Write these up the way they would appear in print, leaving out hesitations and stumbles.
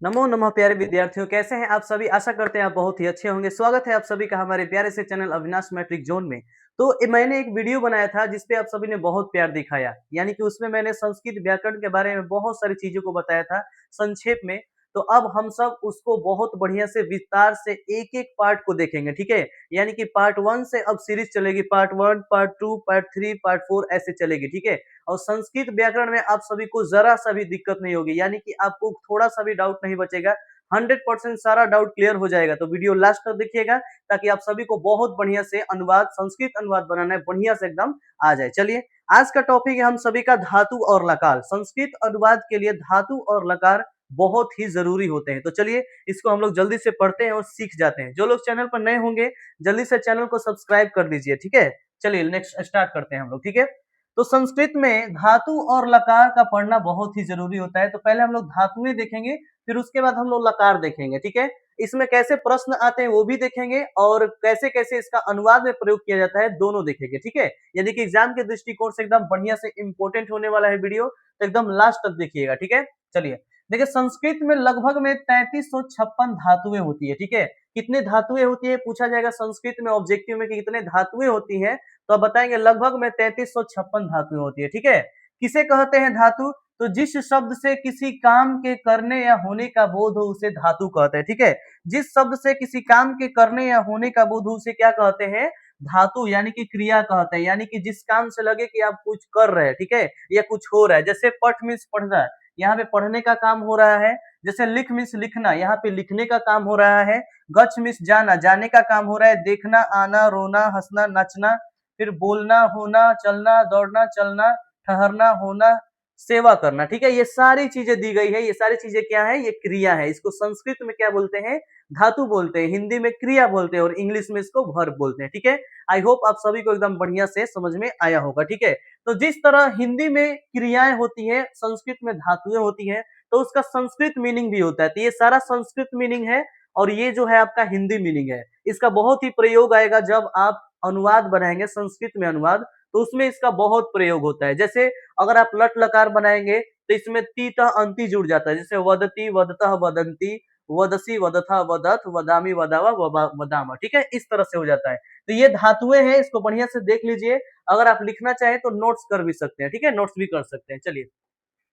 नमो नमः प्यारे विद्यार्थियों, कैसे हैं आप सभी। आशा करते हैं आप बहुत ही अच्छे होंगे। स्वागत है आप सभी का हमारे प्यारे से चैनल अविनाश मैट्रिक जोन में। तो मैंने एक वीडियो बनाया था जिसपे आप सभी ने बहुत प्यार दिखाया, यानी कि उसमें मैंने संस्कृत व्याकरण के बारे में बहुत सारी चीजों को बताया था संक्षेप में। तो अब हम सब उसको बहुत बढ़िया से विस्तार से एक एक पार्ट को देखेंगे, ठीक है। यानी कि पार्ट 1 से अब सीरीज चलेगी, पार्ट 1, पार्ट 2, पार्ट 3, पार्ट 4 ऐसे चलेगी, ठीक है। और संस्कृत व्याकरण में आप सभी को जरा सा भी दिक्कत नहीं होगी, यानी कि आपको थोड़ा सा भी डाउट नहीं बचेगा। 100% सारा डाउट क्लियर हो जाएगा। तो वीडियो लास्ट तक देखिएगा ताकि आप सभी को बहुत बढ़िया से अनुवाद, संस्कृत अनुवाद बनाना है, बढ़िया से एकदम आ जाए। चलिए, आज का टॉपिक है हम सभी का धातु और लकार। संस्कृत अनुवाद के लिए धातु और लकार बहुत ही जरूरी होते हैं। तो चलिए, इसको हम लोग जल्दी से पढ़ते हैं और सीख जाते हैं। जो लोग चैनल पर नए होंगे जल्दी से चैनल को सब्सक्राइब कर दीजिए, ठीक है। चलिए नेक्स्ट स्टार्ट करते हैं हम लोग, ठीक है। तो संस्कृत में धातु और लकार का पढ़ना बहुत ही जरूरी होता है। तो पहले हम लोग धातुएं देखेंगे, फिर उसके बाद हम लोग लकार देखेंगे, ठीक है। इसमें कैसे प्रश्न आते हैं वो भी देखेंगे और कैसे कैसे इसका अनुवाद में प्रयोग किया जाता है दोनों देखेंगे, ठीक है। यदि कि एग्जाम के दृष्टिकोण से एकदम बढ़िया से इंपॉर्टेंट होने वाला है वीडियो, तो एकदम लास्ट तक देखिएगा, ठीक है। चलिए देखिए, संस्कृत में लगभग में 3356 धातुएं होती है, ठीक है। कितने धातुएं होती है पूछा जाएगा संस्कृत में ऑब्जेक्टिव में कि कितने धातुएं होती है, तो आप बताएंगे लगभग में 3356 धातुएं होती है, ठीक है। किसे कहते हैं धातु? तो जिस शब्द से किसी काम के करने या होने का बोध हो उसे धातु कहते हैं, ठीक है। जिस शब्द से किसी काम के करने या होने का बोध हो उसे क्या कहते हैं? धातु, यानी कि क्रिया कहते हैं। यानी कि जिस काम से लगे कि आप कुछ कर रहे हैं, ठीक है, या कुछ हो रहा है। जैसे पठ मीन्स पढ़ना, यहाँ पे पढ़ने का काम हो रहा है। जैसे लिख मीन्स लिखना, यहाँ पे लिखने का काम हो रहा है। गच्छ मीन्स जाना, जाने का काम हो रहा है। देखना, आना, रोना, हंसना, नाचना, फिर बोलना, होना, चलना, दौड़ना, चलना, ठहरना, होना, सेवा करना, ठीक है। ये सारी चीजें दी गई है। ये सारी चीजें क्या है? ये क्रिया है। इसको संस्कृत में क्या बोलते हैं? धातु बोलते हैं। हिंदी में क्रिया बोलते हैं और इंग्लिश में इसको वर्ब बोलते हैं, ठीक है। आई होप आप सभी को एकदम बढ़िया से समझ में आया होगा, ठीक है। तो जिस तरह हिंदी में क्रियाएं होती है, संस्कृत में धातुएं होती है, तो उसका संस्कृत मीनिंग भी होता है। तो ये सारा संस्कृत मीनिंग है और ये जो है आपका हिंदी मीनिंग है। इसका बहुत ही प्रयोग आएगा जब आप अनुवाद बनाएंगे संस्कृत में अनुवाद, तो उसमें इसका बहुत प्रयोग होता है। जैसे अगर आप लट लकार बनाएंगे तो इसमें ती त अंति जुड़ जाता है। जैसे वदती, वदतः, वदंती, वदसी, वदथा, वदथ, वदामी, वदावा, वदामा, ठीक है। इस तरह से हो जाता है। तो ये धातुएं हैं, इसको बढ़िया से देख लीजिए। अगर आप लिखना चाहें तो नोट्स कर भी सकते हैं, ठीक है, नोट्स भी कर सकते हैं। चलिए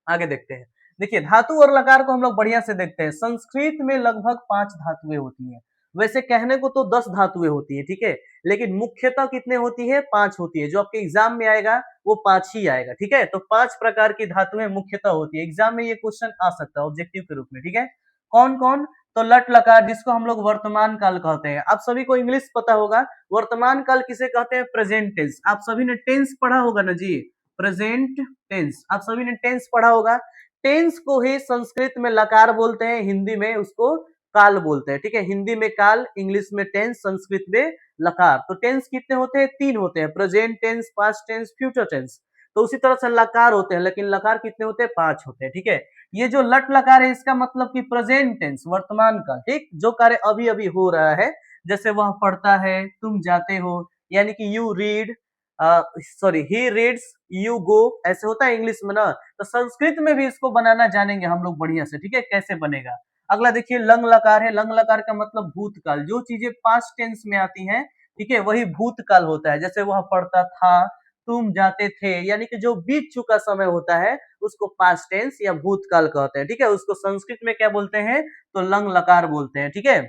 आगे देखते हैं। देखिए, धातु और लकार को हम लोग बढ़िया से देखते हैं। संस्कृत में लगभग 5 धातुएं होती हैं। वैसे कहने को तो 10 धातुएं होती है, ठीक है, लेकिन मुख्यतः कितने होती है? 5 होती है। जो आपके एग्जाम में आएगा वो 5 ही आएगा, ठीक है। तो 5 प्रकार की धातुएं मुख्यतः होती है। एग्जाम में ये क्वेश्चन आ सकता है ऑब्जेक्टिव के रूप में, ठीक है। कौन कौन? तो लट लकार, जिसको हम लोग वर्तमान काल कहते हैं। आप सभी को इंग्लिश पता होगा। वर्तमान काल किसे कहते हैं? Present tense. आप सभी ने टेंस पढ़ा होगा ना जी, प्रेजेंट टेंस। आप सभी ने टेंस पढ़ा होगा। टेंस को ही संस्कृत में लकार बोलते हैं, हिंदी में उसको काल बोलते हैं, ठीक है। हिंदी में काल, इंग्लिश में टेंस, संस्कृत में लकार। तो टेंस कितने होते हैं? 3 होते हैं, present tense, past tense, future tense. तो उसी तरह से लकार होते हैं, लेकिन लकार कितने होते हैं? 5 होते हैं, ठीक है। ये जो लट लकार है इसका मतलब कि प्रेजेंट टेंस, वर्तमान काल, ठीक, जो कार्य अभी अभी हो रहा है। जैसे वह पढ़ता है, तुम जाते हो, यानी कि you read, sorry he reads, you go, ऐसे होता है इंग्लिश में ना। तो संस्कृत में भी इसको बनाना जानेंगे हम लोग बढ़िया से, ठीक है, कैसे बनेगा। अगला देखिए, लंग लकार है। लंग लकार का मतलब भूतकाल। जो चीजें पास्ट टेंस में आती हैं, ठीक है, वही भूतकाल होता है। जैसे वह पढ़ता था, तुम जाते थे, यानी कि जो बीत चुका समय होता है उसको पास्ट टेंस या भूतकाल कहते हैं, ठीक है। उसको संस्कृत में क्या बोलते हैं? तो लंग लकार बोलते हैं, ठीक है।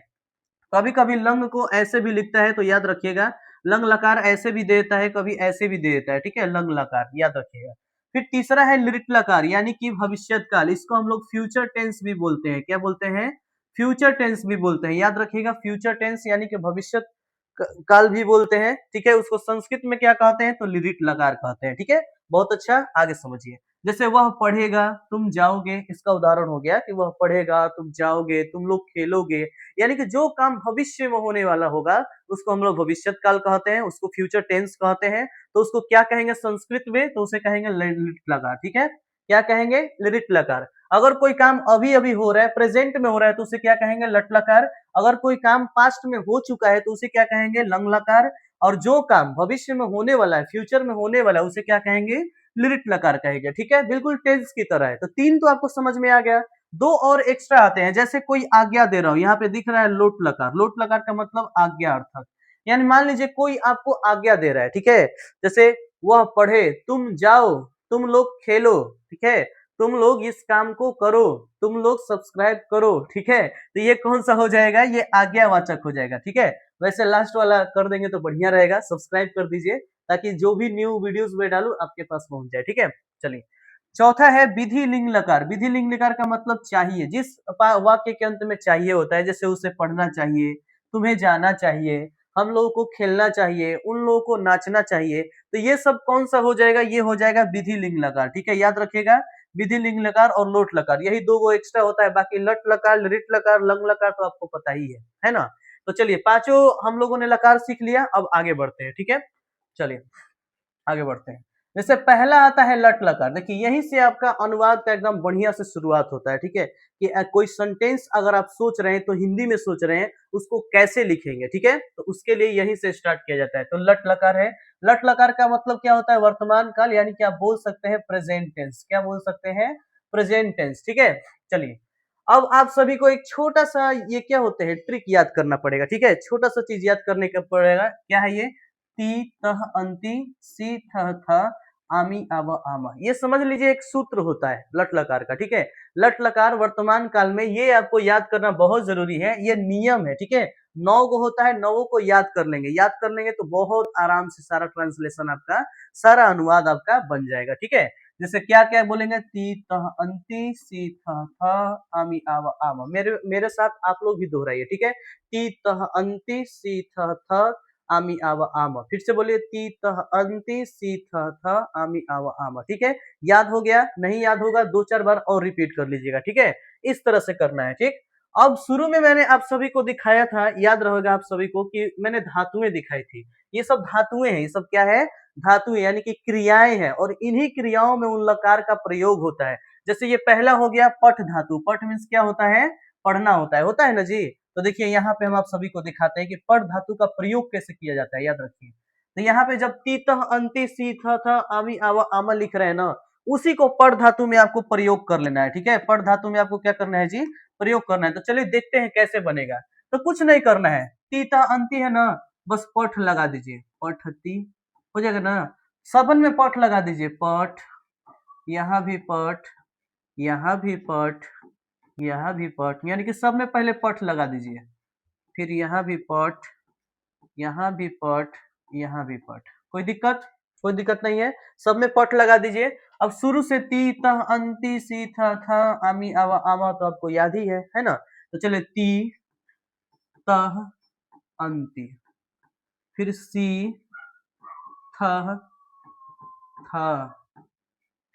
कभी कभी लंग को ऐसे भी लिखता है, तो याद रखिएगा, लंग लकार ऐसे भी दे देता है, कभी ऐसे भी दे देता है, ठीक है, लंग लकार, याद रखिएगा। फिर तीसरा है लिट लकार, यानी कि भविष्यत काल। इसको हम लोग फ्यूचर टेंस भी बोलते हैं। क्या बोलते हैं? फ्यूचर टेंस भी बोलते हैं, याद रखिएगा। फ्यूचर टेंस यानी कि भविष्य काल भी बोलते हैं, ठीक है। उसको संस्कृत में क्या कहते हैं? तो लिट लकार कहते हैं, ठीक है। बहुत अच्छा, आगे समझिए। जैसे वह पढ़ेगा, तुम जाओगे, इसका उदाहरण हो गया कि वह पढ़ेगा, तुम जाओगे, तुम लोग खेलोगे, यानी कि जो काम भविष्य में होने वाला होगा उसको हम लोग भविष्यत काल कहते हैं, उसको फ्यूचर टेंस कहते हैं। तो उसको क्या कहेंगे संस्कृत में? तो उसे कहेंगे लिट लकार, ठीक है। क्या कहेंगे? लिट लकार। अगर कोई काम अभी अभी हो रहा है, प्रेजेंट में हो रहा है, तो उसे क्या कहेंगे? लट लकार। अगर कोई काम पास्ट में हो चुका है तो उसे क्या कहेंगे? लंग लकार। और जो काम भविष्य में होने वाला है, फ्यूचर में होने वाला है, उसे क्या कहेंगे? लिट लकार कहेंगे, ठीक है। बिल्कुल टेंस की तरह है। तो 3 तो आपको समझ में आ गया। दो और एक्स्ट्रा आते हैं, जैसे कोई आज्ञा दे रहा हूं, यहाँ पे दिख रहा है लोट लकार, लोट लकार का मतलब आज्ञा अर्थक, यानी मान लीजिए कोई आपको आज्ञा दे रहा है, ठीक है, जैसे वह पढ़े, तुम जाओ, तुम लोग खेलो, ठीक है, तुम लोग इस काम को करो, तुम लोग सब्सक्राइब करो, ठीक है, तो ये कौन सा हो जाएगा, ये आज्ञावाचक हो जाएगा, ठीक है। वैसे लास्ट वाला कर देंगे तो बढ़िया रहेगा, सब्सक्राइब कर दीजिए ताकि जो भी न्यू वीडियोस में डालू आपके पास पहुंच जाए, ठीक है। चलिए, चौथा है विधि लिंग लकार। विधि लिंग लकार का मतलब चाहिए, जिस वाक्य के अंत में चाहिए होता है, जैसे उसे पढ़ना चाहिए, तुम्हें जाना चाहिए, हम लोगों को खेलना चाहिए, उन लोगों को नाचना चाहिए, तो ये सब कौन सा हो जाएगा, ये हो जाएगा विधि लिंग लकार, ठीक है, याद रखिएगा। विधि लिंग लकार और लोट लकार, यही दो गो एक्स्ट्रा होता है, बाकी लट लकार, रिट लकार, लंग लकार तो आपको पता ही है ना। तो चलिए, पांचों हम लोगों ने लकार सीख लिया, अब आगे बढ़ते हैं, ठीक है। चलिए आगे बढ़ते हैं। जैसे पहला आता है लट लकार, देखिए यहीं से आपका अनुवाद का एकदम बढ़िया से शुरुआत होता है, ठीक है, कि कोई सेंटेंस अगर आप सोच रहे हैं तो हिंदी में सोच रहे हैं, उसको कैसे लिखेंगे, ठीक है, तो उसके लिए यहीं से स्टार्ट किया जाता है। तो लट लकार है, लट लकार का मतलब क्या होता है, वर्तमान काल, यानी कि आप बोल सकते हैं प्रेजेंट टेंस, क्या बोल सकते हैं, प्रेजेंट टेंस, ठीक है। चलिए, अब आप सभी को एक छोटा सा ये क्या होते हैं ट्रिक याद करना पड़ेगा, ठीक है, छोटा सा चीज याद करने का पड़ेगा, क्या है ये, ती तह अंति सी थ थ आमी आव आमा, ये समझ लीजिए एक सूत्र होता है लट लकार का, ठीक है। लट लकार वर्तमान काल में, ये आपको याद करना बहुत जरूरी है, ये नियम है, ठीक है। 9 गो होता है, 9 को याद कर लेंगे, याद कर लेंगे तो बहुत आराम से सारा ट्रांसलेशन आपका, सारा अनुवाद आपका बन जाएगा, ठीक है। जैसे क्या क्या बोलेंगे, ती तह अंति सी थ थ आमी आव आमा, मेरे मेरे साथ आप लोग भी दोहराइए, ठीक है। ती तह अंति सी थ थ आमी आव आमा, फिर से बोलिए, ती तह अंति सी थ थ आमी आव आमा, ठीक है। याद हो गया, नहीं याद होगा 2-4 बार और रिपीट कर लीजिएगा, ठीक है, इस तरह से करना है, ठीक। अब शुरू में मैंने आप सभी को दिखाया था, याद रहेगा आप सभी को, कि मैंने धातुएं दिखाई थी, ये सब धातुएं हैं, ये सब क्या है, धातुएं, यानी कि क्रियाएं हैं, और इन्हीं क्रियाओं में उन लकार का प्रयोग होता है। जैसे ये पहला हो गया पठ धातु, पठ मीन्स क्या होता है, पढ़ना होता है ना जी। तो देखिए यहाँ पे हम आप सभी को दिखाते हैं कि पढ़ धातु का प्रयोग कैसे किया जाता है, याद रखिए। तो यहाँ पे जब ती तह अंति सी थ थ आमी आवा आमा लिख रहे हैं ना, उसी को पढ़ धातु में आपको प्रयोग कर लेना है, ठीक है, पढ़ धातु में आपको क्या करना है जी, प्रयोग करना है। तो चलिए देखते हैं कैसे बनेगा। तो कुछ नहीं करना है, ती तह अंति है ना, बस पठ लगा दीजिए, पठती हो जाएगा ना, सबन में पठ लगा दीजिए, पठ, यहाँ भी पठ, यहाँ भी पठ, यहाँ भी पठ, यानी कि सब में पहले पठ लगा दीजिए, फिर यहाँ भी पठ, यहाँ भी पठ, यहाँ भी पठ, कोई दिक्कत, कोई दिक्कत नहीं है, सब में पठ लगा दीजिए। अब शुरू से ती तह अंति सी थ थ आमी आवा आमा तो आपको याद ही है ना। तो चले, ती तह अंति, फिर सी थ थ,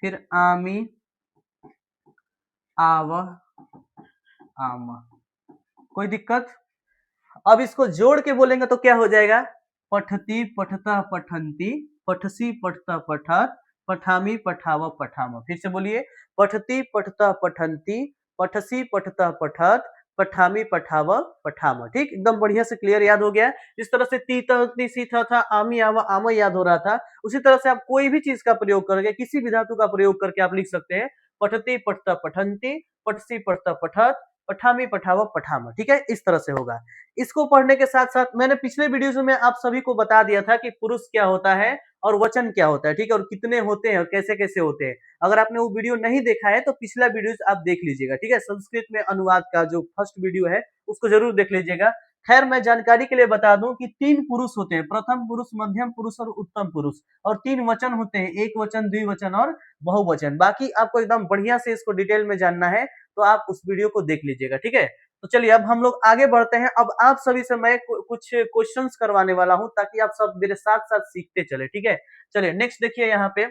फिर आमी आव आमा, कोई दिक्कत। अब इसको जोड़ के बोलेंगे तो क्या हो जाएगा, पठती पठता पठंती, पठसी पठता पठत, पठामी पठावा पठामा, फिर से बोलिए, पठती पठता पठंती, पठसी पठता पठत, पठामी पठावा पठामा, ठीक, एकदम बढ़िया से क्लियर याद हो गया। इस तरह से ती ती सी था आमी आवा आमा याद हो रहा था, उसी तरह से आप कोई भी चीज का प्रयोग करके, किसी भी धातु का प्रयोग करके आप लिख सकते हैं, पठती पठता पठंती, पठसी पठता पठत, पठामी पठावा पठामा, ठीक है, इस तरह से होगा। इसको पढ़ने के साथ साथ मैंने पिछले वीडियोस में आप सभी को बता दिया था कि पुरुष क्या होता है और वचन क्या होता है, ठीक है, और कितने होते हैं और कैसे कैसे होते हैं। अगर आपने वो वीडियो नहीं देखा है तो पिछला वीडियो आप देख लीजिएगा, ठीक है, संस्कृत में अनुवाद का जो फर्स्ट वीडियो है उसको जरूर देख लीजिएगा। खैर मैं जानकारी के लिए बता दूं कि 3 पुरुष होते हैं, प्रथम पुरुष, मध्यम पुरुष और उत्तम पुरुष, और 3 वचन होते हैं, एक वचन, द्विवचन और बहुवचन। बाकी आपको एकदम बढ़िया से इसको डिटेल में जानना है तो आप उस वीडियो को देख लीजिएगा, ठीक है। तो चलिए अब हम लोग आगे बढ़ते हैं। अब आप सभी से मैं कुछ क्वेश्चंस करवाने वाला हूं ताकि आप सब मेरे साथ साथ सीखते चले, ठीक है। चलिए नेक्स्ट देखिए, यहाँ पे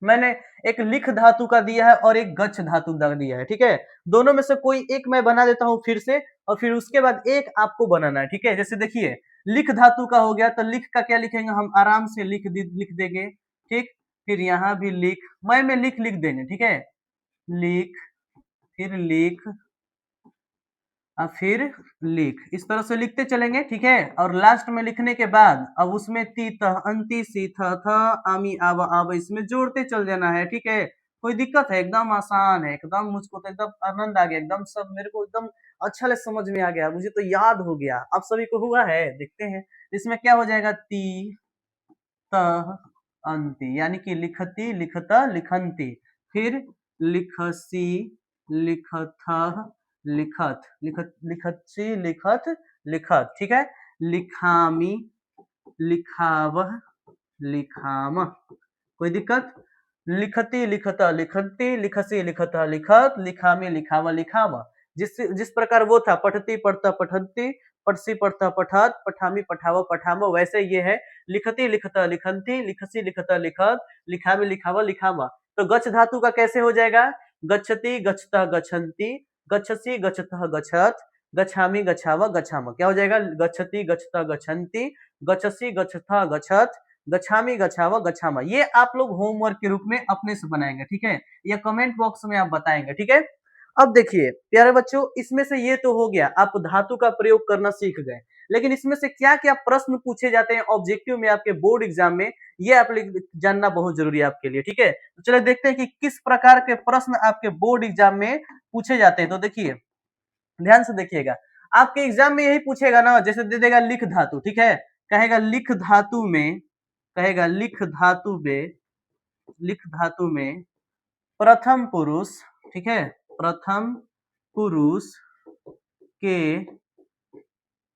मैंने एक लिख धातु का दिया है और एक गच्छ धातु का दिया है, ठीक है। दोनों में से कोई एक मैं बना देता हूं फिर से, और फिर उसके बाद एक आपको बनाना है, ठीक है। जैसे देखिए लिख धातु का हो गया, तो लिख का क्या लिखेंगे हम, आराम से लिख देंगे, ठीक। फिर यहाँ भी लिख, मैं में लिख देंगे, ठीक है, लिख, फिर लिख, फिर लिख, इस तरह से लिखते चलेंगे, ठीक है। और लास्ट में लिखने के बाद अब उसमें ती तह अंति सी थ थ आमी आव आव इसमें जोड़ते चल जाना है, ठीक है। कोई दिक्कत है? एकदम आसान है, एकदम मुझको तो एकदम आनंद आ गया, एकदम सब मेरे को एकदम अच्छा से समझ में आ गया, मुझे तो याद हो गया। आप सभी को हुआ है? देखते हैं इसमें क्या हो जाएगा। ती त अंति, यानी कि लिखती लिखता लिखंती, फिर लिखसी लिखथ लिखत लिखत लिखसी लिखत लिखत, ठीक है। लिखामी लिखावह लिखाम, कोई दिक्कत? लिखती लिखता लिखंती, लिखसी लिखता लिखत, लिखामी लिखावा लिखावा। जिस प्रकार वो था पठती पढ़ता पठंती, पठसी पढ़ता पठत, पठामी पठावा पठामा, वैसे ये है लिखती लिखता लिखंती, लिखसी लिखता लिखत, लिखामी लिखावा लिखावा। तो गच्छ धातु का कैसे हो जाएगा? गच्छति गच्छता गच्छन्ति, गच्छसी गच्छतः गच्छत, गच्छामी गच्छावा गच्छामा। क्या हो जाएगा? गच्छति गच्छता गच्छन्ति, गच्छसी गच्छता गच्छत, गच्छामी गच्छावा गच्छामा। ये आप लोग होमवर्क के रूप में अपने से बनाएंगे, ठीक है, या कमेंट बॉक्स में आप बताएंगे, ठीक है। अब देखिए प्यारे बच्चों, इसमें से ये तो हो गया, आप धातु का प्रयोग करना सीख गए, लेकिन इसमें से क्या क्या प्रश्न पूछे जाते हैं ऑब्जेक्टिव में आपके बोर्ड एग्जाम में, ये आप जानना बहुत जरूरी है आपके लिए, ठीक है। तो चलिए देखते हैं कि किस प्रकार के प्रश्न आपके बोर्ड एग्जाम में पूछे जाते हैं। तो देखिए ध्यान से देखिएगा, आपके एग्जाम में यही पूछेगा ना, जैसे दे देगा लिख धातु, ठीक है, कहेगा लिख धातु में, कहेगा लिख धातु में प्रथम पुरुष, ठीक है, प्रथम पुरुष के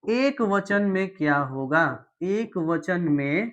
एक वचन में क्या होगा? एक वचन में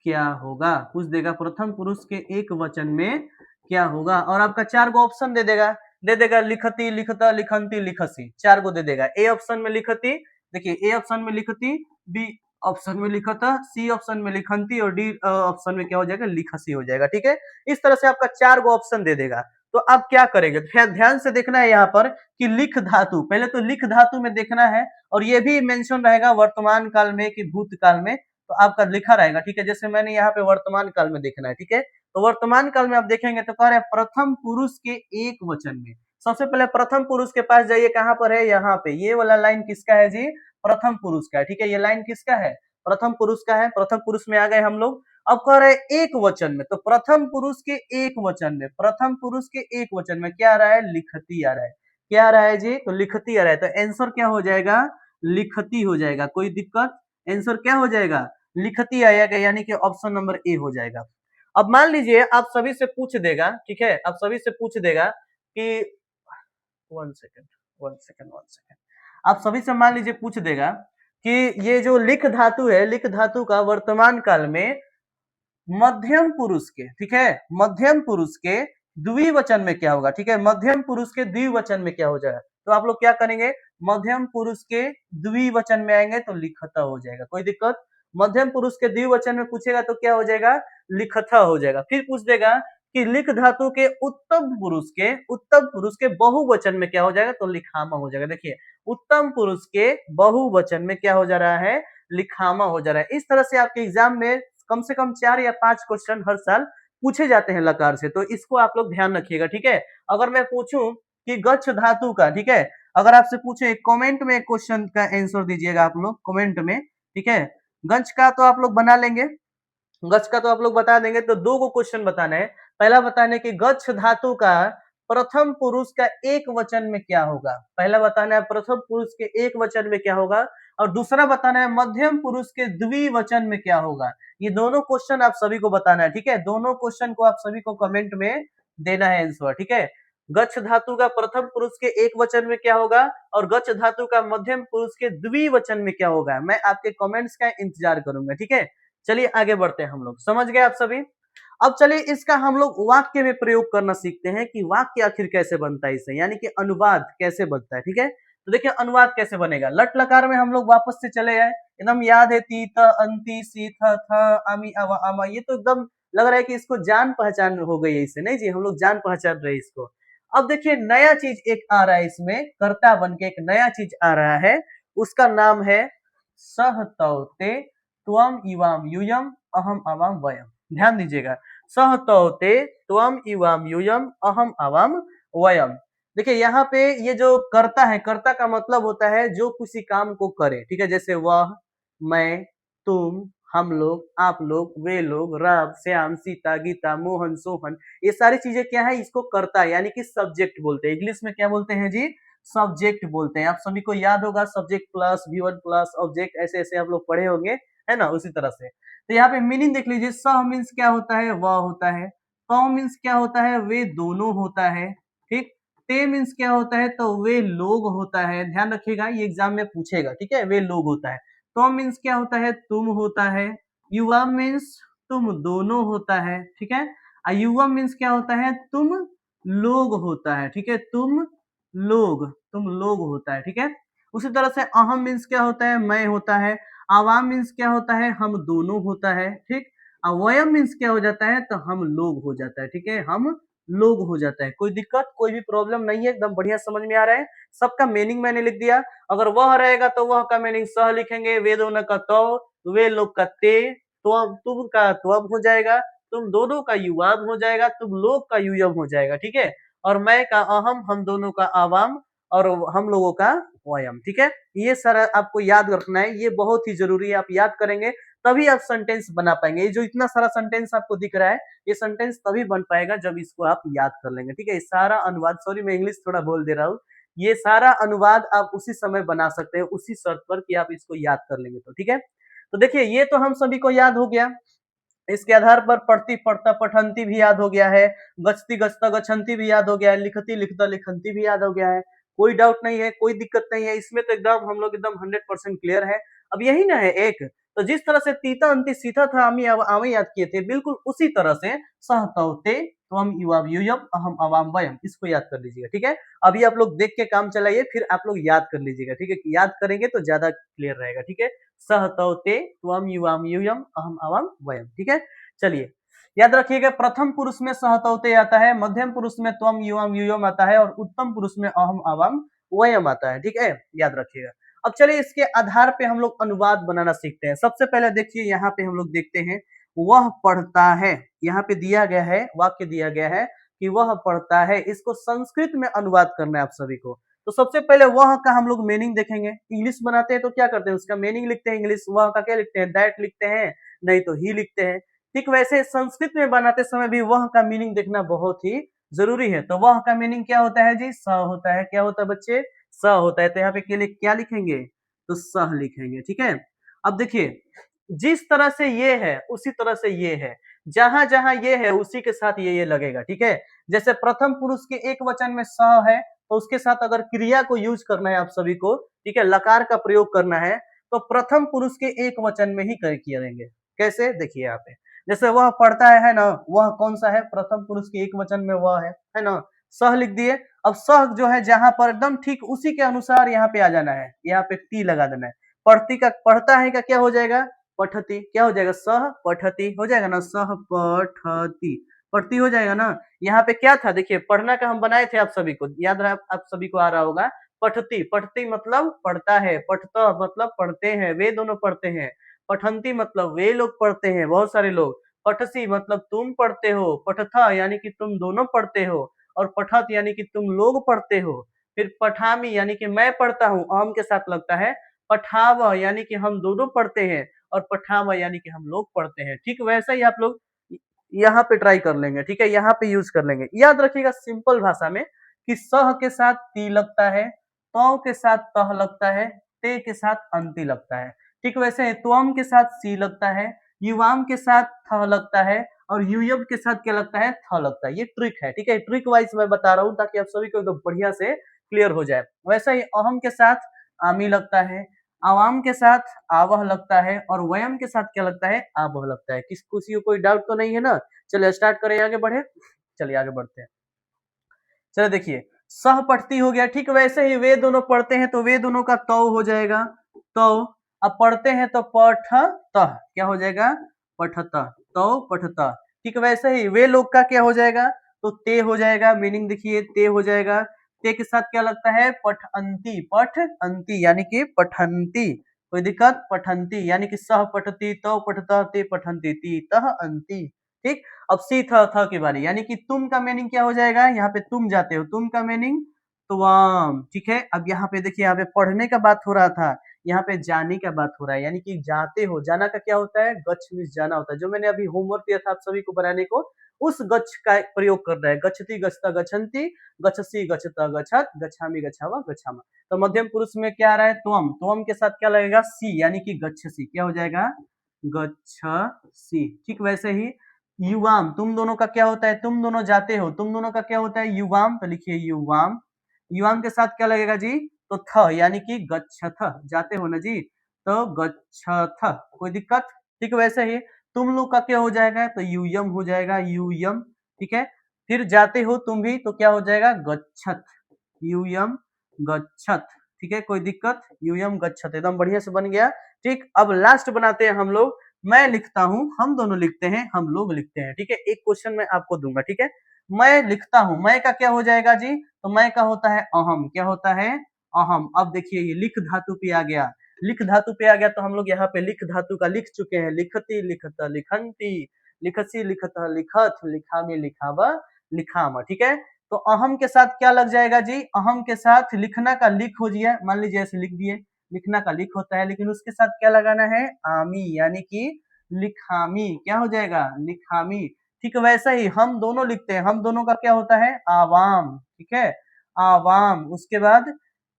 क्या होगा? पूछ देगा प्रथम पुरुष के एक वचन में क्या होगा, और आपका 4 गो ऑप्शन दे देगा लिखती लिखता लिखंती लिखसी, 4 गो दे देगा। ए ऑप्शन में लिखती, देखिए ए ऑप्शन में लिखती, बी ऑप्शन में लिखता, सी ऑप्शन में लिखंती, और डी ऑप्शन में क्या हो जाएगा? लिखसी हो जाएगा, ठीक है। इस तरह से आपका 4 गो ऑप्शन दे देगा। तो आप क्या करेंगे? ध्यान से देखना है यहाँ पर कि लिख धातु, पहले तो लिख धातु में देखना है, और ये भी मेंशन रहेगा वर्तमान काल में कि भूतकाल में, तो आपका लिखा रहेगा, ठीक है। जैसे मैंने यहाँ पे वर्तमान काल में देखना है, ठीक है। तो वर्तमान काल में आप देखेंगे तो कह रहे हैं प्रथम पुरुष के एक वचन में। सबसे पहले प्रथम पुरुष के पास जाइए, कहां पर है? यहाँ पे। ये वाला लाइन किसका है जी? प्रथम पुरुष का है, ठीक है। ये लाइन किसका है? प्रथम पुरुष का है। प्रथम पुरुष में आ गए हम लोग। अब कह रहे हैं एक वचन में, तो प्रथम पुरुष के एक वचन में, प्रथम पुरुष के एक वचन में क्या आ रहा है? लिखती आ रहा है। क्या आ रहा है जी? तो लिखती आ रहा है। तो आंसर क्या हो जाएगा? लिखती हो जाएगा। कोई दिक्कत? आंसर क्या हो जाएगा? लिखती आएगा, यानी कि ऑप्शन नंबर ए हो जाएगा। अब मान लीजिए आप सभी से पूछ देगा, ठीक है, आप सभी से पूछ देगा कि 1 सेकंड 1 सेकंड 1 सेकंड, आप सभी से मान लीजिए पूछ देगा कि ये जो लिख धातु है, लिख धातु का वर्तमान काल में मध्यम पुरुष के, ठीक है, मध्यम पुरुष के द्विवचन में क्या होगा? ठीक है, मध्यम पुरुष के द्विवचन में क्या हो जाएगा? तो आप लोग क्या करेंगे? मध्यम पुरुष के द्विवचन में आएंगे तो लिखता हो जाएगा। कोई दिक्कत? मध्यम पुरुष के द्विवचन में पूछेगा तो क्या हो जाएगा? लिखता हो जाएगा। फिर पूछ देगा कि लिख धातु के उत्तम पुरुष के बहुवचन में क्या हो जाएगा? तो लिखामा हो जाएगा। देखिए उत्तम पुरुष के बहुवचन में क्या हो जा रहा है? लिखामा हो जा रहा है। इस तरह से आपके एग्जाम में कम से कम 4 या 5 क्वेश्चन हर साल पूछे जाते हैं लकार से, तो इसको आप लोग ध्यान रखिएगा, ठीक है। अगर मैं पूछूं कि गच्छ धातु का, ठीक है, अगर आपसे पूछे कमेंट में क्वेश्चन का आंसर दीजिएगा आप लोग कमेंट में, ठीक है। गच्छ का तो आप लोग बना लेंगे, गच्छ का तो आप लोग बता देंगे। तो 2 गो क्वेश्चन बताना है। पहला बताना है कि गच्छ धातु का प्रथम पुरुष का एक वचन में क्या होगा। पहला बताना है प्रथम पुरुष के एक वचन में क्या होगा, और दूसरा बताना है मध्यम पुरुष के द्विवचन में क्या होगा। ये दोनों क्वेश्चन आप सभी को बताना है, ठीक है। दोनों क्वेश्चन को आप सभी को कमेंट में देना है आंसर, ठीक है। गच्छ धातु का प्रथम पुरुष के एक वचन में क्या होगा, और गच्छ धातु का मध्यम पुरुष के द्विवचन में क्या होगा। मैं आपके कमेंट्स का इंतजार करूंगा, ठीक है। चलिए आगे बढ़ते हैं हम लोग, समझ गए आप सभी। अब चलिए इसका हम लोग वाक्य में प्रयोग करना सीखते हैं कि वाक्य आखिर कैसे बनता है इससे, यानी कि अनुवाद कैसे बनता है, ठीक है। तो देखिए अनुवाद कैसे बनेगा। लट लकार में हम लोग वापस से चले आए, एकदम याद है ती त अंति सी थ थ आमी अवा आमा, ये तो एकदम लग रहा है कि इसको जान पहचान हो गई है इससे। नहीं जी, हम लोग जान पहचान रहे इसको। अब देखिए नया चीज एक आ रहा है इसमें, कर्ता बन के एक नया चीज आ रहा है, उसका नाम है सहतौते त्वम इवाम यूयम अहम अवाम वयम। ध्यान दीजिएगा, सहतौते त्वम इवाम यूयम अहम अवाम वयम। देखिए यहाँ पे ये जो कर्ता है, कर्ता का मतलब होता है जो किसी काम को करे, ठीक है, जैसे वह, मैं, तुम, हम लोग, आप लोग, वे लोग, राम, श्याम, सीता, गीता, मोहन, सोहन, ये सारी चीजें क्या है, इसको करता है, यानी कि सब्जेक्ट बोलते हैं। इंग्लिश में क्या बोलते हैं जी, सब्जेक्ट बोलते हैं। आप सभी को याद होगा subject plus V1 plus object, ऐसे ऐसे आप लोग पढ़े होंगे, है ना, उसी तरह से। तो यहाँ पे मीनिंग देख लीजिए, सह मीन्स क्या होता है, वह होता है। तौ मीन्स क्या होता है, वे दोनों होता है, ठीक। ते मीन्स क्या होता है, तो वे लोग होता है। ध्यान रखिएगा, ये एग्जाम में पूछेगा, ठीक है, वे लोग होता है। तो मीन्स क्या होता है, तुम होता है। युवा मीन्स तुम दोनों होता है, ठीक है। युवा मीन्स क्या होता है, तुम लोग होता है, ठीक है, तुम लोग होता है, ठीक है। उसी तरह से अहम मीन्स क्या होता है, मैं होता है। आवाम मीन्स क्या होता है, हम दोनों होता है, ठीक। वयम मीन्स क्या हो जाता है, तो हम लोग हो जाता है, ठीक है, हम लोग हो जाता है। कोई दिक्कत, कोई भी प्रॉब्लम नहीं है, एकदम बढ़िया समझ में आ रहा है। सबका मीनिंग मैंने लिख दिया। अगर वह रहेगा तो वह का मीनिंग सह लिखेंगे, वे दोनों का तो, वे लोग का ते, तो तुम का त्वम हो जाएगा, तुम दोनों का युवाम हो जाएगा, तुम लोग का युयम हो जाएगा, ठीक है। और मैं का अहम, हम दोनों का आवाम, और हम लोगों का वयम, ठीक है। ये सारा आपको याद रखना है, ये बहुत ही जरूरी है। आप याद करेंगे तभी आप सेंटेंस बना पाएंगे। ये जो इतना सारा सेंटेंस आपको दिख रहा है, ये सेंटेंस तभी बन पाएगा जब इसको आप याद कर लेंगे, ठीक है। ये सारा अनुवाद, सॉरी मैं इंग्लिश थोड़ा बोल दे रहा हूँ, ये सारा अनुवाद आप उसी समय बना सकते हैं, उसी शर्त पर कि आप इसको याद कर लेंगे तो, ठीक है। तो देखिए, ये तो हम सभी को याद हो गया। इसके आधार पर पढ़ती पढ़ता पठंती भी याद हो गया है, गच्छती गच्छता गच्छन्ति भी याद हो गया है, लिखती लिखता लिखन्ति भी याद हो गया है। कोई डाउट नहीं है, कोई दिक्कत नहीं है इसमें, तो एकदम हम लोग एकदम 100% क्लियर है। अब यही ना है एक, तो जिस तरह से तीता अंति सीता था आमी आवे याद किए थे, बिल्कुल उसी तरह से सहतौते त्वम युवाम यूयम अहम अवाम वयम, इसको याद कर लीजिएगा, ठीक है। अभी आप लोग देख के काम चलाइए, फिर आप लोग याद कर लीजिएगा, ठीक है। याद करेंगे तो ज्यादा क्लियर रहेगा, ठीक है। सहतौते त्वम युवाम यूयम अहम अवाम वयम, ठीक है। चलिए, याद रखिएगा, प्रथम पुरुष में सहतौते आता है, मध्यम पुरुष में त्वम युवाम यूयम आता है, और उत्तम पुरुष में अहम अवाम वयम आता है, ठीक है, याद रखिएगा। अब चलिए, इसके आधार पे हम लोग अनुवाद बनाना सीखते हैं। सबसे पहले देखिए, यहाँ पे हम लोग देखते हैं, वह पढ़ता है। यहाँ पे दिया गया है, वाक्य दिया गया है कि वह पढ़ता है, इसको संस्कृत में अनुवाद करना है आप सभी को। तो सबसे पहले वह का हम लोग मीनिंग देखेंगे। इंग्लिश बनाते हैं तो क्या करते हैं, उसका मीनिंग लिखते हैं, इंग्लिश वह का क्या लिखते हैं, दैट लिखते हैं, नहीं तो ही लिखते हैं। ठीक वैसे संस्कृत में बनाते समय भी वह का मीनिंग देखना बहुत ही जरूरी है। तो वह का मीनिंग क्या होता है जी, स होता है। क्या होता है बच्चे, स होता है। तो यहाँ पे क्या लिखेंगे, तो सह लिखेंगे, ठीक है। अब देखिए, जिस तरह से ये है उसी तरह से ये है, जहां जहां ये है उसी के साथ ये लगेगा, ठीक है। जैसे प्रथम पुरुष के एक वचन में स है, तो उसके साथ अगर क्रिया को यूज करना है आप सभी को, ठीक है, लकार का प्रयोग करना है, तो प्रथम पुरुष के एक वचन में ही करेंगे। कैसे, देखिए यहाँ पे, जैसे वह पढ़ता है ना, वह कौन सा है, प्रथम पुरुष के एक वचन में वह है ना, सह लिख दिए। अब सह जो है जहां पर एकदम ठीक उसी के अनुसार यहाँ पे आ जाना है, यहाँ पे ती लगा देना है। पढ़ती का, पढ़ता है का क्या हो जाएगा, पठती, क्या हो जाएगा, सह पठती हो जाएगा ना, सह पठती, पढ़ती हो जाएगा ना। यहाँ पे क्या था, देखिए पढ़ना का हम बनाए थे, आप सभी को याद रहा, आप सभी को आ रहा होगा। पठती, पठती मतलब पढ़ता है, पठता मतलब पढ़ते हैं, वे दोनों पढ़ते हैं। पठंती मतलब वे लोग पढ़ते हैं, बहुत सारे लोग। पठसी मतलब तुम पढ़ते हो, पठथा यानी कि तुम दोनों पढ़ते हो, और पठत यानी कि तुम लोग पढ़ते हो। फिर पठामी यानी कि मैं पढ़ता हूँ, आम के साथ लगता है। पठाव यानी कि हम दोनों पढ़ते हैं, और पठाव यानी कि हम लोग पढ़ते हैं। ठीक वैसा ही आप लोग यहाँ पे ट्राई कर लेंगे, ठीक है, यहाँ पे यूज कर लेंगे। याद रखिएगा सिंपल भाषा में कि सह के साथ ती लगता है, तौ के साथ तह लगता है, ते के साथ अंति लगता है। ठीक वैसे त्वम के साथ सी लगता है, युवाम के साथ थ लगता है, और युयम के साथ क्या लगता है, थ लगता है। ये ट्रिक है, ठीक है, ट्रिक वाइज मैं बता रहा हूँ ताकि आप सभी को एकदम बढ़िया से क्लियर हो जाए। वैसा ही अहम के साथ आमी लगता है, आवाम के साथ आवह लगता है, और वयम के साथ क्या लगता है, आवह लगता है। किसी को कोई डाउट तो नहीं है ना। चलिए स्टार्ट करें, आगे बढ़े, चलिए आगे बढ़ते हैं। चलो देखिए, सह पढ़ती हो गया, ठीक वैसे ही वे दोनों पढ़ते हैं, तो वे दोनों का तौ हो जाएगा, तौ। अब पढ़ते हैं तो पठतः, क्या हो जाएगा, पठतः, तौ पठतः। ठीक वैसे ही वे लोग का क्या हो जाएगा, तो ते हो जाएगा। मीनिंग देखिए, ते हो जाएगा। ते के साथ क्या लगता है, पठअंती, पठअंती यानी कि पठंती। कोई दिक्कत, पठंती यानी कि सह पठती, तौ पठतः, ते पठंती, ती तह अंति। ठीक। अब सी था की बारी, यानी कि तुम का मीनिंग क्या हो जाएगा, यहाँ पे तुम जाते हो, तुम का मीनिंग तुम, ठीक है। अब यहाँ पे देखिए, यहाँ पे पढ़ने का बात हो रहा था, यहाँ पे जाने का बात हो रहा है, यानी कि जाते हो। जाना का क्या होता है, गच्छ मीन्स जाना होता है। जो मैंने अभी होमवर्क दिया था आप सभी को बनाने को, उस गच्छ का प्रयोग कर रहा है। गच्छति गच्छता गच्छन्ति, गच्छसि गच्छता गच्छत, गच्छामि गच्छावा गच्छामा। तो मध्यम पुरुष में क्या आ रहा है, त्वम। त्वम के साथ क्या लगेगा, सी, यानी कि गच्छसि। क्या हो जाएगा, गच्छसि। ठीक वैसे ही युवाम, तुम दोनों का क्या होता है, तुम दोनों जाते हो, तुम दोनों का क्या होता है, युवाम। तो लिखिए युवाम। युवाम के साथ क्या लगेगा जी, तो थ, यानी कि गच्छथ, जाते हो ना जी, तो गच्छथ। कोई दिक्कत। ठीक वैसे ही तुम लोग का क्या हो जाएगा, तो यूयम हो जाएगा, यूयम। ठीक है, फिर जाते हो तुम भी, तो क्या हो जाएगा, गच्छत, यूयम गच्छत। ठीक है, कोई दिक्कत, यूयम गच्छत, एकदम बढ़िया से बन गया। ठीक, अब लास्ट बनाते हैं हम लोग। मैं लिखता हूं, हम दोनों लिखते हैं, हम लोग लिखते हैं। ठीक है, एक क्वेश्चन मैं आपको दूंगा। ठीक है, मैं लिखता हूं, मैं का क्या हो जाएगा जी, तो मैं का होता है अहम। क्या होता है, अहम। अब देखिए ये लिख धातु पे आ गया, लिख धातु पे आ गया, तो हम लोग यहाँ पे लिख धातु का लिख चुके हैं। लिखती लिखत लिखंती, लिखसी लिखत लिखत, लिखामी लिखाव लिखाम। ठीक है, तो अहम के साथ क्या लग जाएगा जी, अहम के साथ लिखना का लिख हो जाए, मान लीजिए ऐसे लिख दिए, लिखना का लिख होता है, लेकिन उसके साथ क्या लगाना है, आमी, यानी कि लिखामी। क्या हो जाएगा, लिखामी। ठीक वैसा ही हम दोनों लिखते हैं, हम दोनों का क्या होता है, आवाम। ठीक है, आवाम। उसके बाद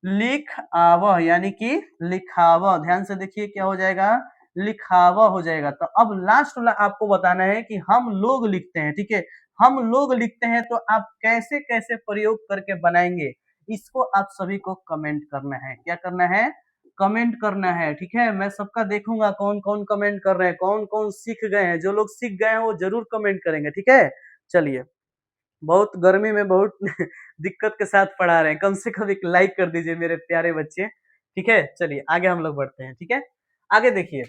लिख आव, यानी कि लिखाव। ध्यान से देखिए क्या हो जाएगा, लिखाव हो जाएगा। तो अब लास्ट वाला आपको बताना है कि हम लोग लिखते हैं। ठीक है, हम लोग लिखते हैं, तो आप कैसे कैसे प्रयोग करके बनाएंगे, इसको आप सभी को कमेंट करना है। क्या करना है, कमेंट करना है। ठीक है, मैं सबका देखूंगा कौन कौन कमेंट कर रहे हैं, कौन कौन सीख गए हैं। जो लोग सीख गए हैं वो जरूर कमेंट करेंगे। ठीक है, चलिए, बहुत गर्मी में बहुत दिक्कत के साथ पढ़ा रहे हैं, कम से कम एक लाइक कर दीजिए मेरे प्यारे बच्चे। ठीक है, चलिए आगे हम लोग बढ़ते हैं। ठीक है, आगे देखिए,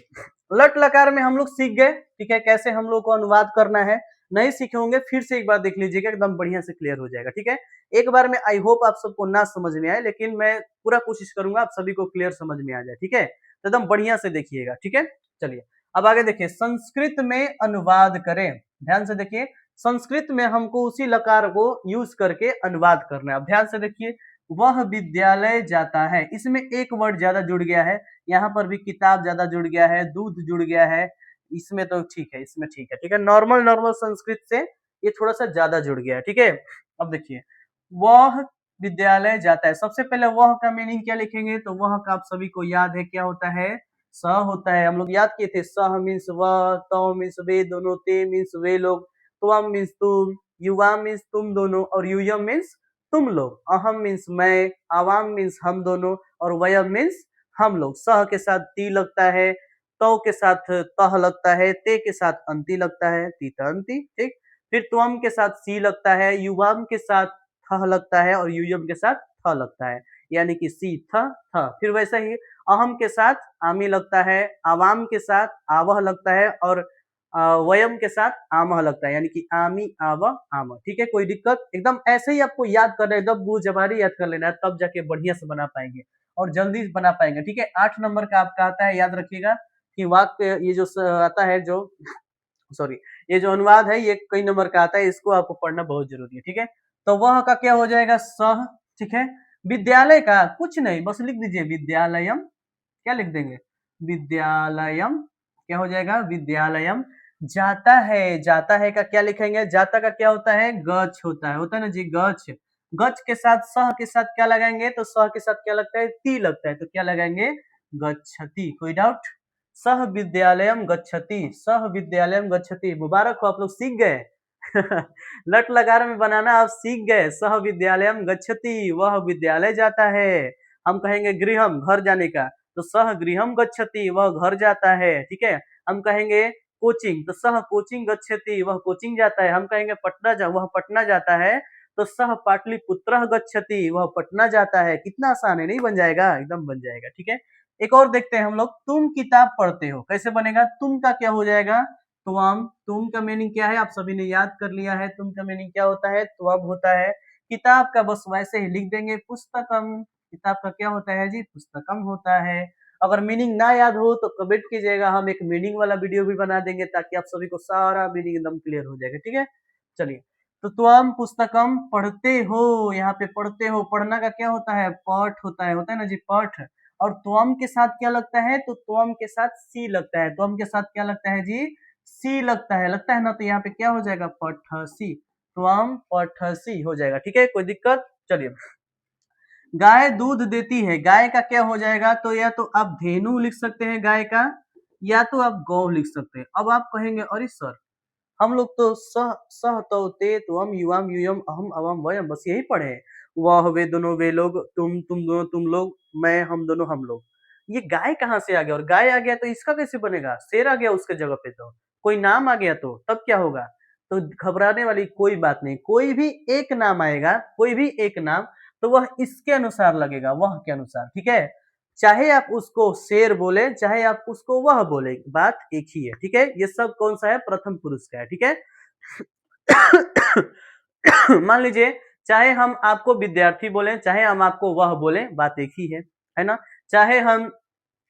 लट लकार में हम लोग सीख गए। ठीक है, कैसे हम लोग को अनुवाद करना है। नहीं सीखे होंगे फिर से एक बार देख लीजिएगा, एकदम बढ़िया से क्लियर हो जाएगा। ठीक है, एक बार में आई होप आप सबको ना समझ में आए, लेकिन मैं पूरा कोशिश करूंगा आप सभी को क्लियर समझ में आ जाए। ठीक है, तो एकदम बढ़िया से देखिएगा। ठीक है, चलिए अब आगे देखिए, संस्कृत में अनुवाद करें। ध्यान से देखिए, संस्कृत में हमको उसी लकार को यूज करके अनुवाद करना है। अब ध्यान से देखिए, वह विद्यालय जाता है, इसमें एक वर्ड ज्यादा जुड़ गया है, यहाँ पर भी किताब ज्यादा जुड़ गया है, दूध जुड़ गया है, इसमें तो ठीक है, इसमें ठीक है। ठीक है, नॉर्मल नॉर्मल संस्कृत से ये थोड़ा सा ज्यादा जुड़ गया है। ठीक है, अब देखिए, वह विद्यालय जाता है, सबसे पहले वह का मीनिंग क्या लिखेंगे, तो वह का आप सभी को याद है क्या होता है, स होता है। हम लोग याद किए थे, सह मीन्स वह, तो मीन्स वे दोनों, ते मीन्स वे लोग, त्वम मीन्स तुम, युवा मीन्स तुम दोनों, और यूयम मीन्स तुम लोग, अहम मीन्स मैं, आवाम मीन्स हम दोनों, और वयम मीन्स हम लोग। सह के साथ ती लगता है, तो के साथ तह लगता है, ते के साथ अंति लगता है, तीत अंति। ठीक, फिर त्वम के साथ सी लगता है, युवाम के साथ थ लगता है, और यूयम के साथ थ लगता है, यानी कि सी थ थ। फिर वैसा ही अहम के साथ आमी लगता है, आवाम के साथ आवह लगता है, और वयम के साथ आमह लगता है, यानी कि आमी आव आम। ठीक है, कोई दिक्कत, एकदम ऐसे ही आपको याद करना है, एकदम बूझ जबारी याद कर लेना है, तब जाके बढ़िया से बना पाएंगे और जल्दी बना पाएंगे। ठीक है, 8 नंबर का आपका आता है, याद रखिएगा कि वाक्य ये जो आता है, जो सॉरी, ये जो अनुवाद है ये कई नंबर का आता है, इसको आपको पढ़ना बहुत जरूरी है। ठीक है, तो वह का क्या हो जाएगा, सह। ठीक है, विद्यालय का कुछ नहीं, बस लिख दीजिए विद्यालयम। क्या लिख देंगे, विद्यालयम। क्या हो जाएगा, विद्यालयम। जाता है, जाता है का क्या लिखेंगे, जाता का क्या होता है, गच्छ होता है ना जी, गच्छ। गच्छ के साथ सह के साथ क्या लगाएंगे, तो सह के साथ क्या लगता है, ती लगता है, तो क्या लगाएंगे, गच्छति। कोई डाउट, सह विद्यालयम गच्छति, सह विद्यालयम गच्छति। मुबारक हो, आप लोग सीख गए लट लकार में बनाना आप सीख गए। सह विद्यालयम गच्छति, वह विद्यालय जाता है। हम कहेंगे गृहम, घर जाने का, तो सह गृहम गच्छति, वह घर जाता है। ठीक है, हम कहेंगे कोचिंग, तो सह कोचिंग गच्छति, वह कोचिंग जाता है। हम कहेंगे पटना वह पटना जाता है, तो सह पाटलिपुत्र गच्छति, वह पटना जाता है। कितना आसान है, नहीं बन जाएगा, एकदम बन जाएगा। ठीक है, एक और देखते हैं हम लोग, तुम किताब पढ़ते हो, कैसे बनेगा, तुम का क्या हो जाएगा, त्वम। तुम का मीनिंग क्या है, आप सभी ने याद कर लिया है, तुम का मीनिंग क्या होता है, त्वम होता है। किताब का बस वैसे ही लिख देंगे, पुस्तकम। किताब का क्या होता है जी, पुस्तकम होता है। अगर मीनिंग ना याद हो तो कमेंट कीजिएगा, हम एक मीनिंग वाला वीडियो भी बना देंगे, ताकि आप सभी को सारा मीनिंग एकदम क्लियर हो जाएगा। ठीक है, चलिए, तो त्वम पुस्तकम पढ़ते हो, यहाँ पे पढ़ते हो, पढ़ना का क्या होता है, पठ होता है ना जी, पठ। और त्वम के साथ क्या लगता है, तो त्वम के साथ सी लगता है, त्वम के साथ क्या लगता है जी, सी लगता है ना, तो यहाँ पे क्या हो जाएगा, पठसी, त्वम पठसी हो जाएगा। ठीक है, कोई दिक्कत? चलिए, गाय दूध देती है, गाय का क्या हो जाएगा, तो या तो आप धेनु लिख सकते हैं गाय का, या तो आप गौ लिख सकते हैं। अब आप कहेंगे अरे सर, हम लोग तो सह सह तो ते त्वम युवाम यूयम अहम अवम वयम बस यही पढ़े हैं, वह वे दोनों वे लोग, तुम दोनों तुम लोग, मैं हम दोनों हम लोग। ये गाय कहाँ से आ गया, और गाय आ गया तो इसका कैसे बनेगा, शेर आ गया उसके जगह पे, तो कोई नाम आ गया तो तब क्या होगा। तो घबराने वाली कोई बात नहीं, कोई भी एक नाम आएगा, कोई भी एक नाम, तो वह इसके अनुसार लगेगा, वह के अनुसार। ठीक है, चाहे आप उसको शेर बोले, चाहे आप उसको वह बोले, बात एक ही है। ठीक है, ये सब कौन सा है, प्रथम पुरुष का है। ठीक है, मान लीजिए, चाहे हम आपको विद्यार्थी बोले, चाहे हम आपको वह बोले, बात एक ही है ना। चाहे हम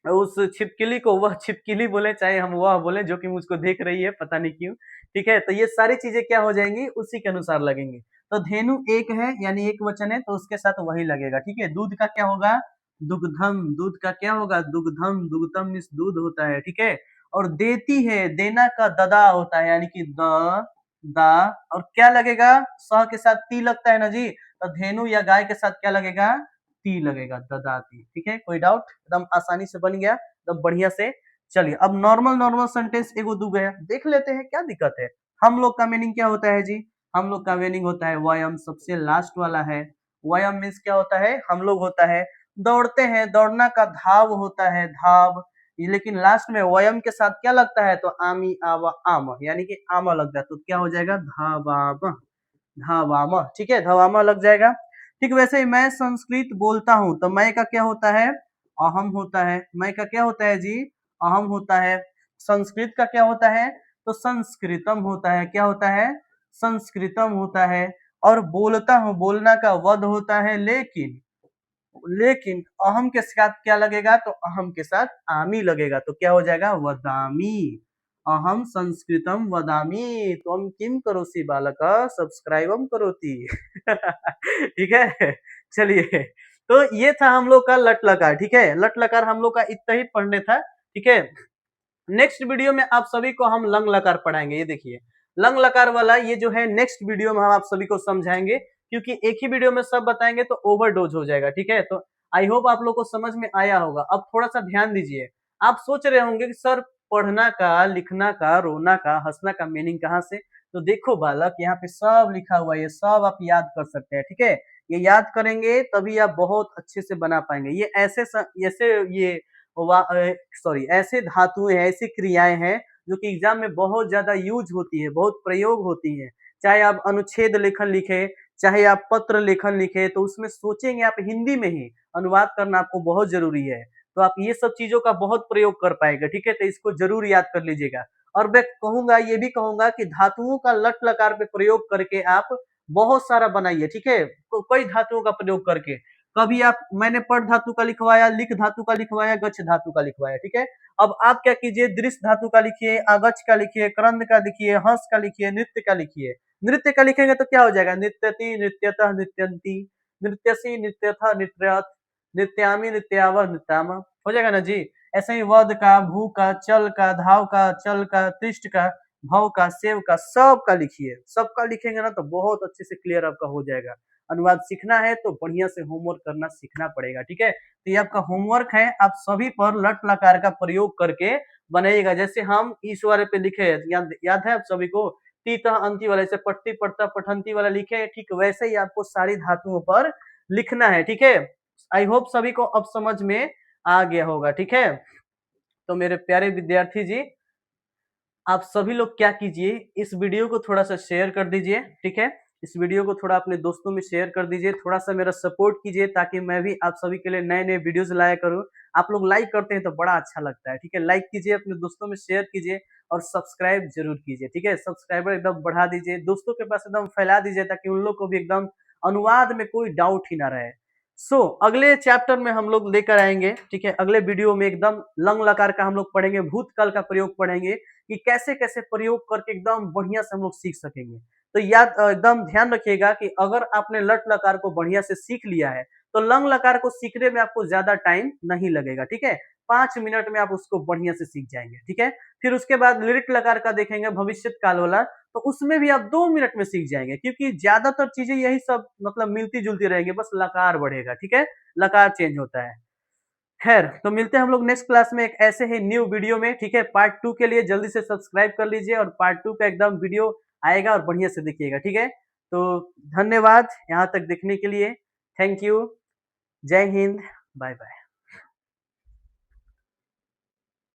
उस छिपकली को वह छिपकली बोले, चाहे हम वह बोले, जो कि मुझको देख रही है पता नहीं क्यों। ठीक है, तो ये सारी चीजें क्या हो जाएंगी, उसी के अनुसार लगेंगे। तो धेनु एक है, यानी एक वचन है, तो उसके साथ वही लगेगा। ठीक है, दूध का क्या होगा, दुग्धम, दूध का क्या होगा, दुग्धम, दुग्धम मीन्स दूध होता है। ठीक है, और देती है, देना का ददा होता है, यानी कि द दा, और क्या लगेगा, स के साथ ती लगता है ना जी, तो धेनु या गाय के साथ क्या लगेगा, ती लगेगा, ददाती। ठीक है, कोई डाउट, एकदम आसानी से बन गया, एकदम बढ़िया से। चलिए, अब नॉर्मल नॉर्मल सेंटेंस एगो दू गया, देख लेते हैं क्या दिक्कत है। हम लोग का मीनिंग क्या होता है जी, हम लोग का मीनिंग होता है वयम, सबसे लास्ट वाला है। वयम मीन्स क्या होता है, हम लोग होता है, दौड़ते हैं, दौड़ना का धाव होता है, धाव, लेकिन लास्ट में वयम के साथ क्या लगता है, तो आमी आवा आम, यानी कि आमा लग जाए, तो क्या हो जाएगा, धावाम, धावाम। ठीक है, धावामा लग जाएगा। ठीक, वैसे ही मैं संस्कृत बोलता हूँ, तो मैं का क्या होता है, अहम होता है, मैं का क्या होता है जी, अहम होता है। संस्कृत का क्या होता है, तो संस्कृतम होता है, क्या होता है, संस्कृतम होता है। और बोलता हूँ, बोलना का वध होता है, लेकिन लेकिन अहम के साथ क्या लगेगा, तो अहम के साथ आमी लगेगा, तो क्या हो जाएगा, वदामी, अहम संस्कृतम वदामी त्वम किम करोसि बालक सब्सक्राइबम करोति। ठीक है, चलिए, तो ये था हम लोग का लट लकार। ठीक है, लट लकार हम लोग का इतना ही पढ़ने था। ठीक है, नेक्स्ट वीडियो में आप सभी को हम लंग लकार पढ़ाएंगे। ये देखिए, लंग लकार वाला ये जो है नेक्स्ट वीडियो में हम आप सभी को समझाएंगे, क्योंकि एक ही वीडियो में सब बताएंगे तो ओवरडोज हो जाएगा। ठीक है, तो आई होप आप लोग को समझ में आया होगा। अब थोड़ा सा ध्यान दीजिए, आप सोच रहे होंगे कि सर पढ़ना का, लिखना का, रोना का, हंसना का मीनिंग कहाँ से, तो देखो बालक, यहाँ पे सब लिखा हुआ है, ये सब आप याद कर सकते हैं। ठीक है, ये याद करेंगे तभी आप बहुत अच्छे से बना पाएंगे। ये ऐसे ये सॉरी, ऐसे धातुएं हैं, ऐसी क्रियाएं हैं जो कि एग्जाम में बहुत ज्यादा यूज होती है, बहुत प्रयोग होती है। चाहे आप अनुच्छेद लेखन लिखे, चाहे आप पत्र लेखन लिखे, तो उसमें सोचेंगे आप हिंदी में ही, अनुवाद करना आपको बहुत जरूरी है, तो आप ये सब चीजों का बहुत प्रयोग कर पाएंगे। ठीक है, तो इसको जरूर याद कर लीजिएगा। और मैं कहूंगा, ये भी कहूंगा कि धातुओं का लट लकार पे प्रयोग करके आप बहुत सारा बनाइए। ठीक है, कई धातुओं का प्रयोग करके, कभी आप, मैंने पढ़ धातु का लिखवाया, लिख धातु का लिखवाया, गच्छ धातु का लिखवाया। ठीक है, अब आप क्या कीजिए, दृश्य धातु का लिखिए, आगच्छ का लिखिए, क्रंद का लिखिए, हंस का लिखिए, नृत्य का लिखिए। नृत्य का लिखेंगे तो क्या हो जाएगा, नृत्यति नृत्यतः नृत्यंती, नृत्यसी नृत्यथा नृत्यत, नृत्यामी नृत्याव नृत्याम, हो जाएगा ना जी। ऐसे ही वध का, भू का, चल का, धाव का, चल का, तृष्ट का, भव का, सेव का, सब का लिखिए। सबका लिखेंगे ना तो बहुत अच्छे से क्लियर आपका हो जाएगा। अनुवाद सीखना है तो बढ़िया से होमवर्क करना सीखना पड़ेगा। ठीक है, तो ये आपका होमवर्क है, आप सभी पर लट लकार का प्रयोग करके बनाइएगा। जैसे हम इस वाले पे लिखे, याद है आप सभी को, तीता अंति वाले से पट्टी पड़ता पठंती वाला लिखे, ठीक वैसे ही आपको सारी धातुओं पर लिखना है। ठीक है, आई होप सभी को अब समझ में आ गया होगा। ठीक है, तो मेरे प्यारे विद्यार्थी जी, आप सभी लोग क्या कीजिए, इस वीडियो को थोड़ा सा शेयर कर दीजिए। ठीक है, इस वीडियो को थोड़ा अपने दोस्तों में शेयर कर दीजिए, थोड़ा सा मेरा सपोर्ट कीजिए, ताकि मैं भी आप सभी के लिए नए नए वीडियोस लाया करूं। आप लोग लाइक करते हैं तो बड़ा अच्छा लगता है। ठीक है, लाइक कीजिए, अपने दोस्तों में शेयर कीजिए, और सब्सक्राइब जरूर कीजिए। ठीक है, सब्सक्राइबर एकदम बढ़ा दीजिए, दोस्तों के पास एकदम फैला दीजिए, ताकि उन लोग को भी एकदम अनुवाद में कोई डाउट ही ना रहे। अगले चैप्टर में हम लोग लेकर आएंगे। ठीक है, अगले वीडियो में एकदम लंग लकार का हम लोग पढ़ेंगे, भूतकाल का प्रयोग पढ़ेंगे, कि कैसे कैसे प्रयोग करके एकदम बढ़िया से हम लोग सीख सकेंगे। तो याद एकदम ध्यान रखिएगा कि अगर आपने लट लकार को बढ़िया से सीख लिया है, तो लंग लकार को सीखने में आपको ज्यादा टाइम नहीं लगेगा, ठीक है। 5 मिनट में आप उसको बढ़िया से सीख जाएंगे, ठीक है। फिर उसके बाद लिरिट लकार का देखेंगे, भविष्य काल वाला, तो उसमें भी आप 2 मिनट में सीख जाएंगे, क्योंकि ज्यादातर चीजें यही सब मतलब मिलती जुलती रहेंगी, बस लकार बढ़ेगा, ठीक है, लकार चेंज होता है। खैर, तो मिलते हैं हम लोग नेक्स्ट क्लास में एक ऐसे ही न्यू वीडियो में, ठीक है। पार्ट 2 के लिए जल्दी से सब्सक्राइब कर लीजिए और पार्ट 2 का एकदम वीडियो आएगा और बढ़िया से देखिएगा, ठीक है। तो धन्यवाद यहाँ तक देखने के लिए, थैंक यू, जय हिंद, बाय बाय।